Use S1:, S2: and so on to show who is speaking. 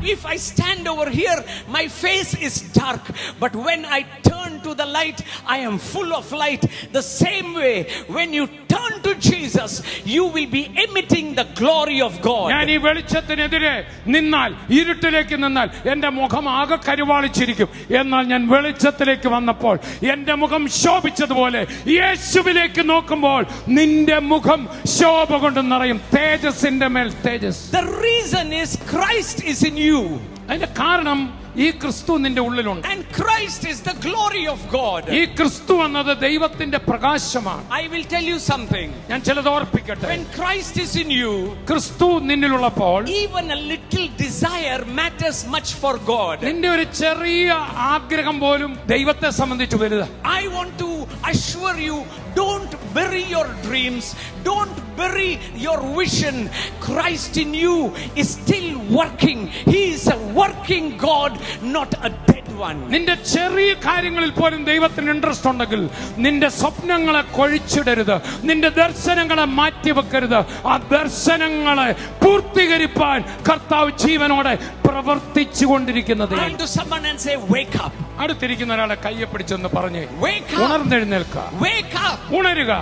S1: if I stand over here, my face is dark, but when I turn to the light, I am full of light. The same way, when you turn to Jesus, you will be emitting the glory of God.
S2: ഞാൻ ഈ വെളിച്ചത്തിനെതിരെ നിന്നാൽ, ഇരുട്ടിലേക്ക് നിന്നാൽ എന്റെ മുഖം ആകെ കരുവാളിച്ചിരിക്കും. എന്നാൽ ഞാൻ വെളിച്ചത്തിലേക്ക് വന്നപ്പോൾ എന്റെ മുഖം ശോഭിച്ചതുപോലെ യേശുവിലേക്ക് നോക്കുമ്പോൾ നിന്റെ മുഖം ശോഭ കൊണ്ട് നിറയും. തേജസ്സിന്റെ മേൽ തേജസ്.
S1: The reason is Christ is in you.
S2: അതിന്റെ കാരണം ഈ ക്രിസ്തു നിന്റെ ഉള്ളിലുണ്ട്.
S1: And Christ is the glory of God.
S2: ഈ ക്രിസ്തു എന്നത് ദൈവത്തിന്റെ പ്രകാശമാണ്.
S1: I will tell you something.
S2: ഞാൻ ചിലത് ഓർപ്പിക്കട്ടെ.
S1: When Christ is in you,
S2: ക്രിസ്തു നിന്നിലുള്ളപ്പോൾ
S1: even a little desire matters much for God.
S2: നിന്റെ ഒരു ചെറിയ ആഗ്രഹം പോലും ദൈവത്തെ സംബന്ധിച്ച് വലുതാ.
S1: I want to assure you, don't bury your dreams, don't bury your vision. Christ in you is still working. He is a working God, not a dead one.
S2: നിന്റെ ചെറിയ കാര്യങ്ങളിൽ പോലും ദൈവത്തിന് ഇൻട്രസ്റ്റ് ഉണ്ടെങ്കിൽ നിന്റെ സ്വപ്നങ്ങളെ കൊഴിച്ചിടരുത്, നിന്റെ ദർശനങ്ങളെ മാറ്റിവെക്കരുത്. ആ ദർശനങ്ങളെ പൂർത്തീകരിപ്പാൻ കർത്താവ് ജീവനോടെ പ്രവർത്തിച്ചു കൊണ്ടിരിക്കുന്നത്.
S1: Turn to someone and say, wake up.
S2: അടുത്തിരിക്കുന്ന ഒരാളെ കയ്യെ പിടിച്ചെന്ന് പറഞ്ഞേ,
S1: Wake up.
S2: ഉണർന്നെഴുന്നേൽക്കുക,
S1: Wake up.
S2: ഉണരുക.